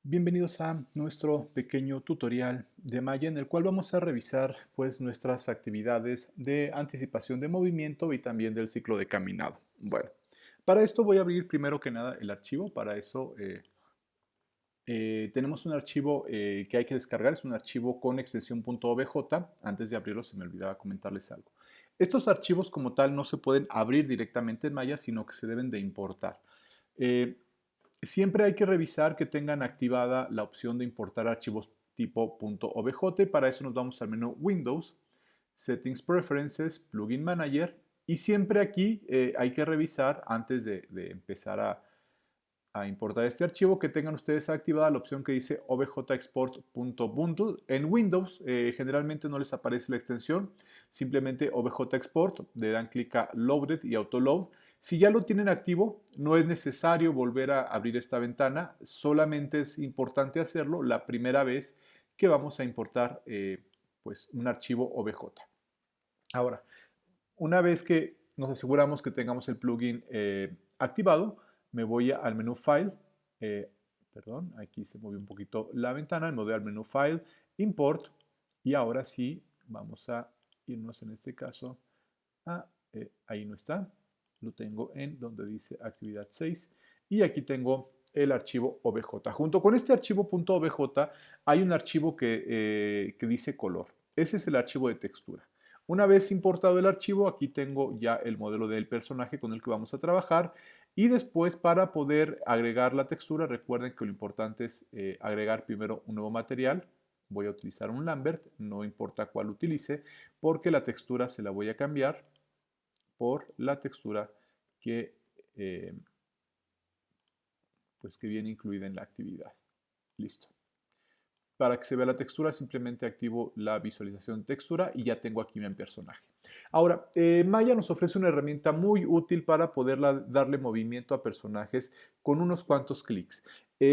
Bienvenidos a nuestro pequeño tutorial de Maya en el cual vamos a revisar pues nuestras actividades de anticipación de movimiento y también del ciclo de caminado. Bueno, para esto voy a abrir primero que nada el archivo. Para eso tenemos un archivo que hay que descargar. Es un archivo con extensión .obj. Antes de abrirlo se me olvidaba comentarles algo. Estos archivos como tal no se pueden abrir directamente en Maya, sino que se deben de importar. Eh, Siempre hay que revisar que tengan activada la opción de importar archivos tipo .obj. Para eso nos vamos al menú Windows, Settings Preferences, Plugin Manager. Y siempre aquí hay que revisar antes de empezar a importar este archivo que tengan ustedes activada la opción que dice objexport.bundle. En Windows generalmente no les aparece la extensión, simplemente objexport, le dan clic a Loaded y Autoload. Si ya lo tienen activo, no es necesario volver a abrir esta ventana, solamente es importante hacerlo la primera vez que vamos a importar pues un archivo OBJ. Ahora, una vez que nos aseguramos que tengamos el plugin activado, me voy al menú File, eh, perdón, aquí se movió un poquito la ventana, me voy al menú File, Import, y ahora sí vamos a irnos en este caso a, ahí no está, lo tengo en donde dice actividad 6, y aquí tengo el archivo OBJ. Junto con este archivo .obj hay un archivo que dice color. Ese es el archivo de textura. Una vez importado el archivo, aquí tengo ya el modelo del personaje con el que vamos a trabajar. Y después, para poder agregar la textura, recuerden que lo importante es agregar primero un nuevo material. Voy a utilizar un Lambert, no importa cuál utilice, porque la textura se la voy a cambiar por la textura que, eh, pues que viene incluida en la actividad. Listo. Para que se vea la textura, simplemente activo la visualización de textura y ya tengo aquí mi personaje. Ahora, Maya nos ofrece una herramienta muy útil para poder darle movimiento a personajes con unos cuantos clics.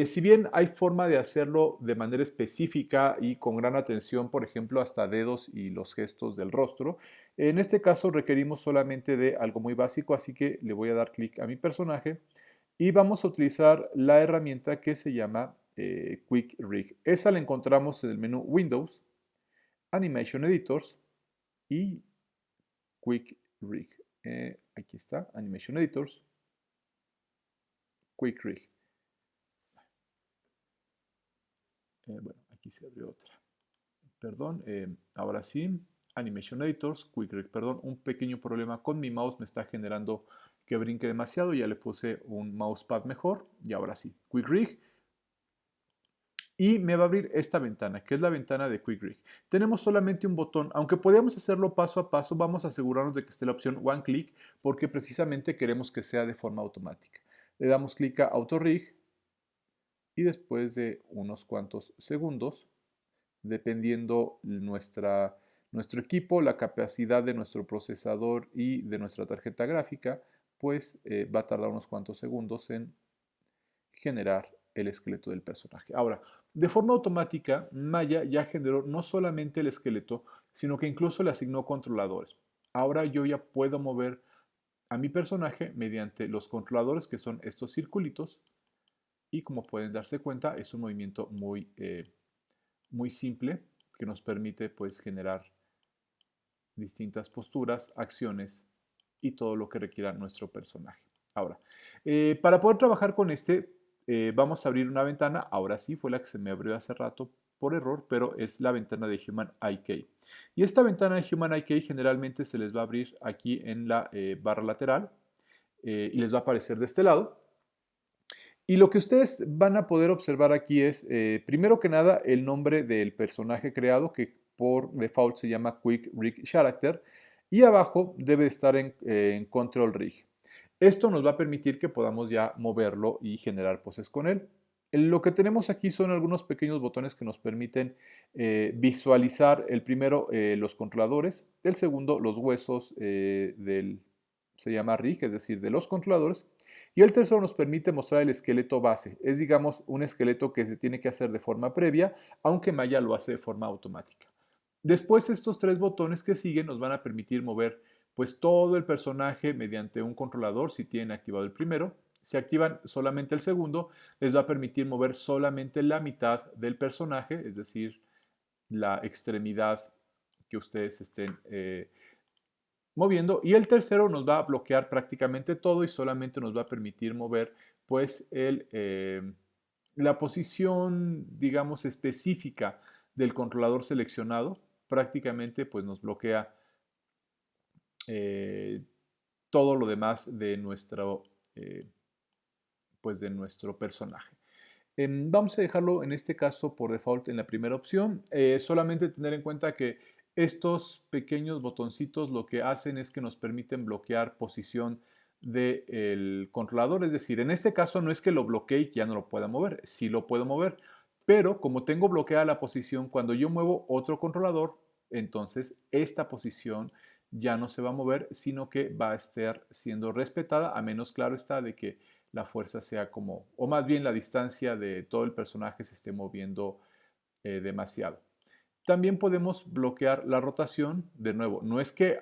Si bien hay forma de hacerlo de manera específica y con gran atención, por ejemplo, hasta dedos y los gestos del rostro, en este caso requerimos solamente de algo muy básico, así que le voy a dar clic a mi personaje y vamos a utilizar la herramienta que se llama Quick Rig. Esa la encontramos en el menú Windows, Animation Editors y Quick Rig. Aquí está, Animation Editors, Quick Rig. Bueno, aquí se abrió otra. Perdón, ahora sí, Animation Editors, Quick Rig, perdón, un pequeño problema con mi mouse me está generando que brinque demasiado, ya le puse un mousepad mejor y ahora sí, Quick Rig. Y me va a abrir esta ventana, que es la ventana de Quick Rig. Tenemos solamente un botón, aunque podemos hacerlo paso a paso, vamos a asegurarnos de que esté la opción One Click, porque precisamente queremos que sea de forma automática. Le damos clic a Auto Rig y después de unos cuantos segundos, dependiendo nuestro equipo, la capacidad de nuestro procesador y de nuestra tarjeta gráfica, pues va a tardar unos cuantos segundos en generar el esqueleto del personaje. Ahora, de forma automática, Maya ya generó no solamente el esqueleto, sino que incluso le asignó controladores. Ahora yo ya puedo mover a mi personaje mediante los controladores, que son estos circulitos, y como pueden darse cuenta, es un movimiento muy simple que nos permite pues generar distintas posturas, acciones y todo lo que requiera nuestro personaje. Ahora, para poder trabajar con este, vamos a abrir una ventana. Ahora sí, fue la que se me abrió hace rato por error, pero es la ventana de Human IK. Y esta ventana de Human IK generalmente se les va a abrir aquí en la barra lateral y les va a aparecer de este lado. Y lo que ustedes van a poder observar aquí es, primero que nada, el nombre del personaje creado, que por default se llama Quick Rig Character, y abajo debe estar en Control Rig. Esto nos va a permitir que podamos ya moverlo y generar poses con él. Lo que tenemos aquí son algunos pequeños botones que nos permiten visualizar, el primero, los controladores, el segundo, los huesos se llama rig, es decir, de los controladores, y el tercero nos permite mostrar el esqueleto base. Es, digamos, un esqueleto que se tiene que hacer de forma previa, aunque Maya lo hace de forma automática. Después, estos tres botones que siguen nos van a permitir mover pues todo el personaje mediante un controlador si tienen activado el primero. Si activan solamente el segundo, les va a permitir mover solamente la mitad del personaje, es decir, la extremidad que ustedes estén moviendo. Y el tercero nos va a bloquear prácticamente todo y solamente nos va a permitir mover pues la posición, digamos, específica del controlador seleccionado. Prácticamente pues nos bloquea eh, todo lo demás de pues de nuestro personaje. Vamos a dejarlo en este caso por default en la primera opción. Solamente tener en cuenta que estos pequeños botoncitos lo que hacen es que nos permiten bloquear posición del controlador. Es decir, en este caso no es que lo bloquee y que ya no lo pueda mover. Sí lo puedo mover. Pero como tengo bloqueada la posición, cuando yo muevo otro controlador, entonces esta posición ya no se va a mover, sino que va a estar siendo respetada, a menos claro está de que la fuerza sea como, o más bien la distancia de todo el personaje se esté moviendo demasiado. También podemos bloquear la rotación, de nuevo, no es que,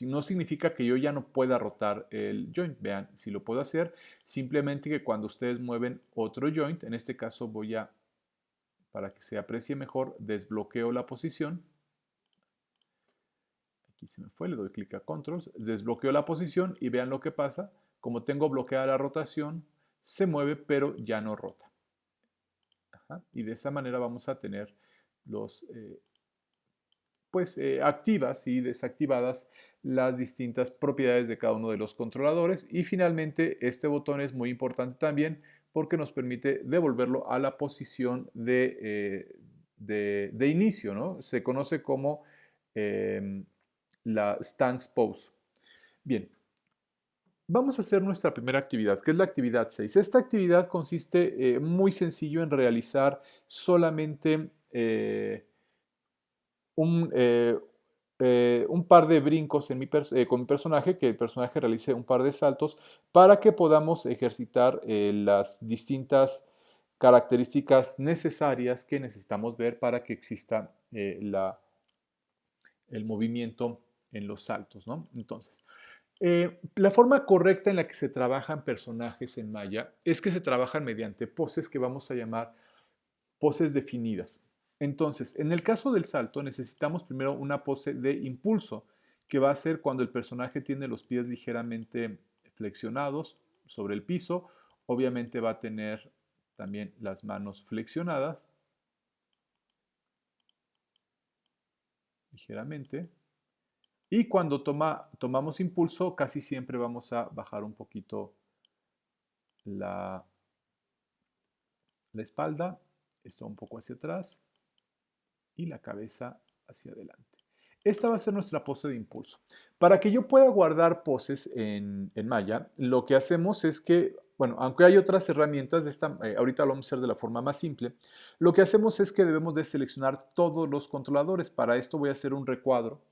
no significa que yo ya no pueda rotar el joint, vean, si lo puedo hacer, simplemente que cuando ustedes mueven otro joint, en este caso voy a, para que se aprecie mejor, desbloqueo la posición. Aquí se me fue, le doy clic a Controls, desbloqueo la posición y vean lo que pasa. Como tengo bloqueada la rotación, se mueve pero ya no rota. Ajá. Y de esa manera vamos a tener los, activas y desactivadas las distintas propiedades de cada uno de los controladores. Y finalmente este botón es muy importante también porque nos permite devolverlo a la posición de inicio, ¿no? Se conoce como la stance pose. Bien, vamos a hacer nuestra primera actividad, que es la actividad 6. Esta actividad consiste muy sencillo en realizar solamente un, un par de brincos con mi personaje, que el personaje realice un par de saltos para que podamos ejercitar las distintas características necesarias que necesitamos ver para que exista el movimiento en los saltos, ¿no? Entonces, la forma correcta en la que se trabajan personajes en Maya es que se trabajan mediante poses que vamos a llamar poses definidas. Entonces, en el caso del salto necesitamos primero una pose de impulso, que va a ser cuando el personaje tiene los pies ligeramente flexionados sobre el piso. Obviamente va a tener también las manos flexionadas ligeramente. Y cuando tomamos impulso, casi siempre vamos a bajar un poquito la espalda, esto un poco hacia atrás y la cabeza hacia adelante. Esta va a ser nuestra pose de impulso. Para que yo pueda guardar poses en Maya, lo que hacemos es que, bueno, aunque hay otras herramientas, ahorita lo vamos a hacer de la forma más simple, lo que hacemos es que debemos de seleccionar todos los controladores. Para esto voy a hacer un recuadro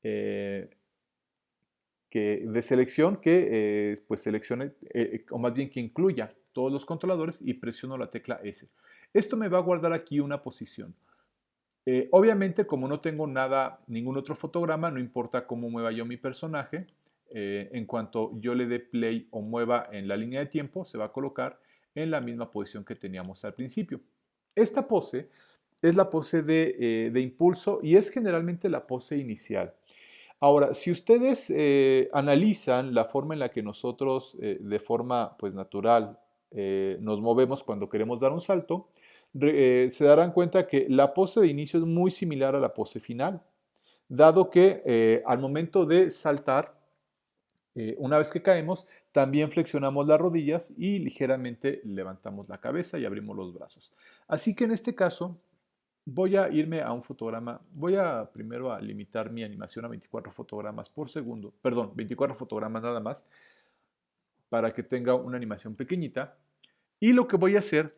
de selección que pues seleccione, o más bien que incluya todos los controladores y presiono la tecla S. Esto me va a guardar aquí una posición. Obviamente, como no tengo ningún otro fotograma, no importa cómo mueva yo mi personaje, en cuanto yo le dé play o mueva en la línea de tiempo, se va a colocar en la misma posición que teníamos al principio. Esta pose es la pose de impulso y es generalmente la pose inicial. Ahora, si ustedes analizan la forma en la que nosotros de forma pues, natural nos movemos cuando queremos dar un salto, se darán cuenta que la pose de inicio es muy similar a la pose final, dado que al momento de saltar, una vez que caemos, también flexionamos las rodillas y ligeramente levantamos la cabeza y abrimos los brazos. Así que en este caso, voy a irme a un fotograma, voy a primero a limitar mi animación a 24 fotogramas por segundo, perdón, 24 fotogramas nada más, para que tenga una animación pequeñita. Y lo que voy a hacer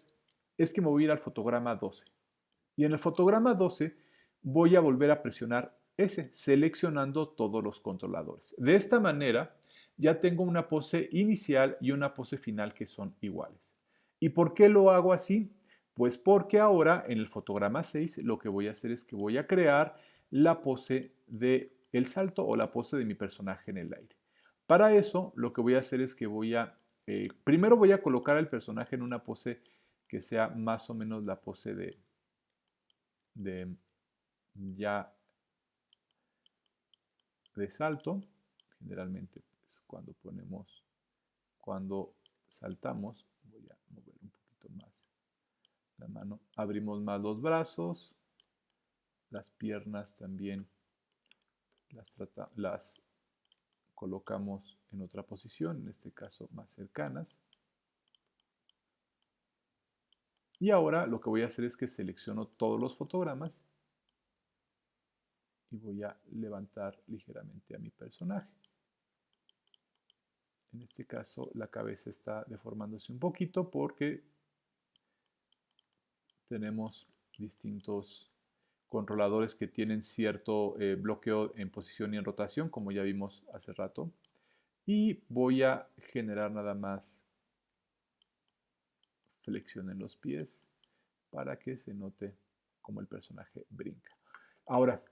es que me voy a ir al fotograma 12. Y en el fotograma 12 voy a volver a presionar S, seleccionando todos los controladores. De esta manera ya tengo una pose inicial y una pose final que son iguales. ¿Y por qué lo hago así? Pues porque ahora en el fotograma 6 lo que voy a hacer es que voy a crear la pose del salto o la pose de mi personaje en el aire. Para eso lo que voy a hacer es que voy a primero voy a colocar al personaje en una pose que sea más o menos la pose de ya de salto. Generalmente, pues, cuando saltamos, voy a mover un poquito más la mano, abrimos más los brazos, las piernas también las colocamos en otra posición, en este caso más cercanas. Y ahora lo que voy a hacer es que selecciono todos los fotogramas y voy a levantar ligeramente a mi personaje. En este caso la cabeza está deformándose un poquito porque tenemos distintos controladores que tienen cierto bloqueo en posición y en rotación, como ya vimos hace rato. Y voy a generar nada más flexión en los pies para que se note como el personaje brinca. Ahora,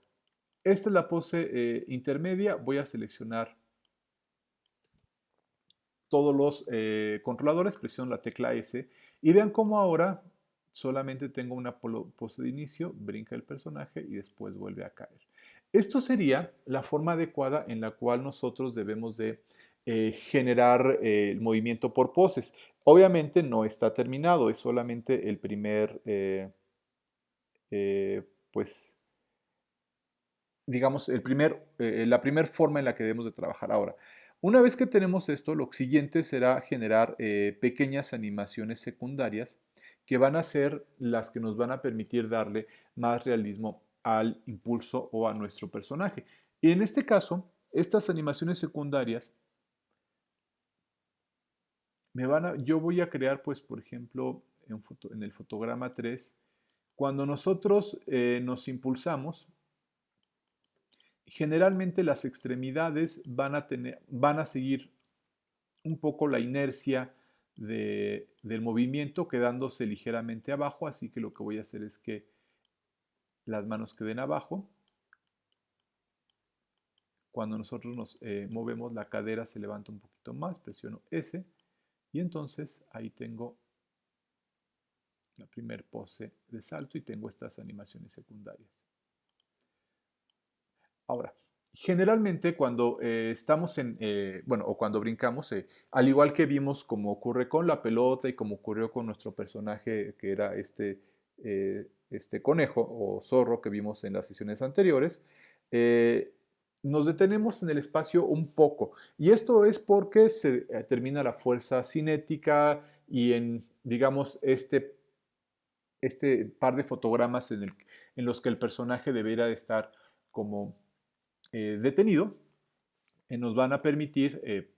esta es la pose intermedia. Voy a seleccionar todos los controladores, presiono la tecla S y vean cómo ahora solamente tengo una pose de inicio, brinca el personaje y después vuelve a caer. Esto sería la forma adecuada en la cual nosotros debemos de generar el movimiento por poses. Obviamente no está terminado, es solamente el primer, pues, digamos, la primera forma en la que debemos de trabajar. Ahora, una vez que tenemos esto, lo siguiente será generar pequeñas animaciones secundarias que van a ser las que nos van a permitir darle más realismo al impulso o a nuestro personaje. Y en este caso, estas animaciones secundarias yo voy a crear, pues, por ejemplo, en el fotograma 3, cuando nosotros nos impulsamos, generalmente las extremidades van a seguir un poco la inercia del movimiento quedándose ligeramente abajo, así que lo que voy a hacer es que las manos queden abajo. Cuando nosotros nos movemos, la cadera se levanta un poquito más, presiono S y entonces ahí tengo la primer pose de salto y tengo estas animaciones secundarias. Ahora, generalmente cuando estamos bueno, o cuando brincamos, al igual que vimos como ocurre con la pelota y como ocurrió con nuestro personaje que era este conejo o zorro que vimos en las sesiones anteriores, nos detenemos en el espacio un poco. Y esto es porque se termina la fuerza cinética y en, digamos, este par de fotogramas en los que el personaje debería de estar como detenido, nos van a permitir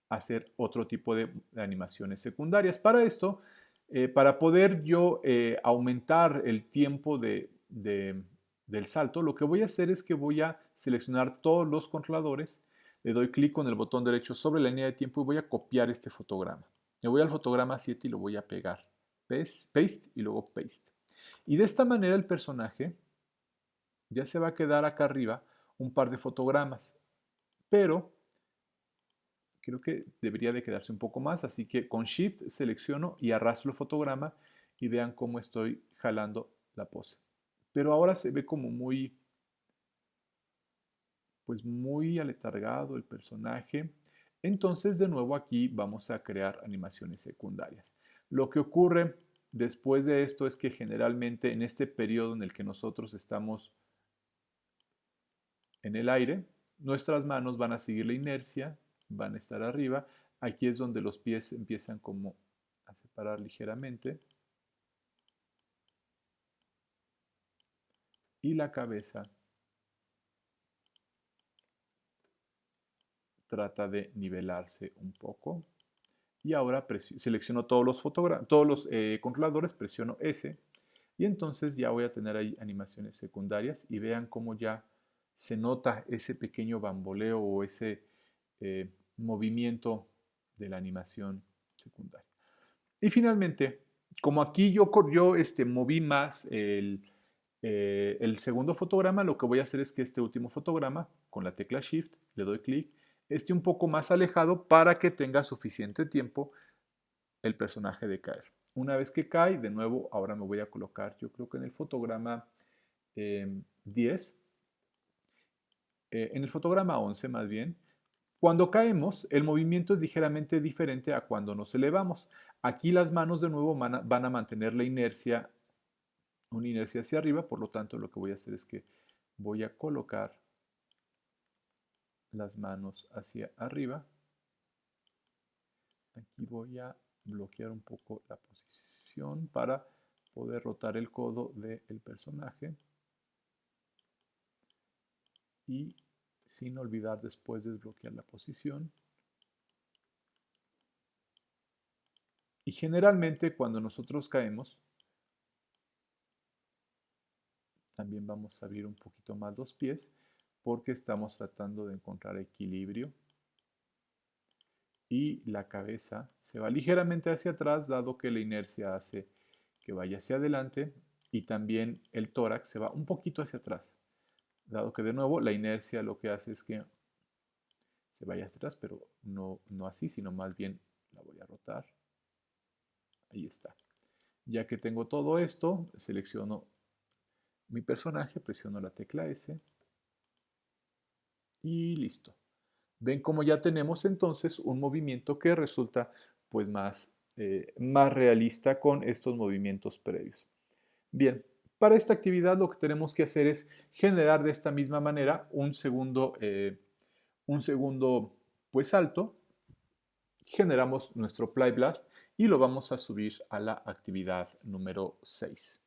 hacer otro tipo de animaciones secundarias. Para esto, para poder yo aumentar el tiempo del salto, lo que voy a hacer es que voy a seleccionar todos los controladores, le doy clic con el botón derecho sobre la línea de tiempo y voy a copiar este fotograma. Me voy al fotograma 7 y lo voy a pegar. Paste y luego paste. Y de esta manera el personaje ya se va a quedar acá arriba un par de fotogramas, pero creo que debería de quedarse un poco más, así que con Shift selecciono y arrastro el fotograma y vean cómo estoy jalando la pose. Pero ahora se ve como pues muy aletargado el personaje. Entonces de nuevo aquí vamos a crear animaciones secundarias. Lo que ocurre después de esto es que generalmente en este periodo en el que nosotros estamos en el aire, nuestras manos van a seguir la inercia, van a estar arriba. Aquí es donde los pies empiezan como a separar ligeramente. Y la cabeza trata de nivelarse un poco. Y ahora selecciono todos los controladores, presiono S. Y entonces ya voy a tener ahí animaciones secundarias. Y vean cómo ya se nota ese pequeño bamboleo o ese movimiento de la animación secundaria. Y finalmente, como aquí yo moví más el segundo fotograma, lo que voy a hacer es que este último fotograma, con la tecla Shift, le doy clic esté un poco más alejado para que tenga suficiente tiempo el personaje de caer. Una vez que cae, de nuevo, ahora me voy a colocar, yo creo que en el fotograma 10, en el fotograma 11 más bien, cuando caemos, el movimiento es ligeramente diferente a cuando nos elevamos. Aquí las manos de nuevo van a mantener la inercia, una inercia hacia arriba, por lo tanto lo que voy a hacer es que voy a colocar las manos hacia arriba. Aquí voy a bloquear un poco la posición para poder rotar el codo del personaje. Y sin olvidar después desbloquear la posición. Y generalmente cuando nosotros caemos, también vamos a abrir un poquito más los pies porque estamos tratando de encontrar equilibrio. Y la cabeza se va ligeramente hacia atrás, dado que la inercia hace que vaya hacia adelante. Y también el tórax se va un poquito hacia atrás, dado que de nuevo la inercia lo que hace es que se vaya hacia atrás, pero no así, sino más bien la voy a rotar. Ahí está. Ya que tengo todo esto, selecciono mi personaje, presiono la tecla S y listo. Ven cómo ya tenemos entonces un movimiento que resulta pues más realista con estos movimientos previos. Bien, para esta actividad lo que tenemos que hacer es generar de esta misma manera un segundo pues salto. Generamos nuestro Play Blast y lo vamos a subir a la actividad número 6.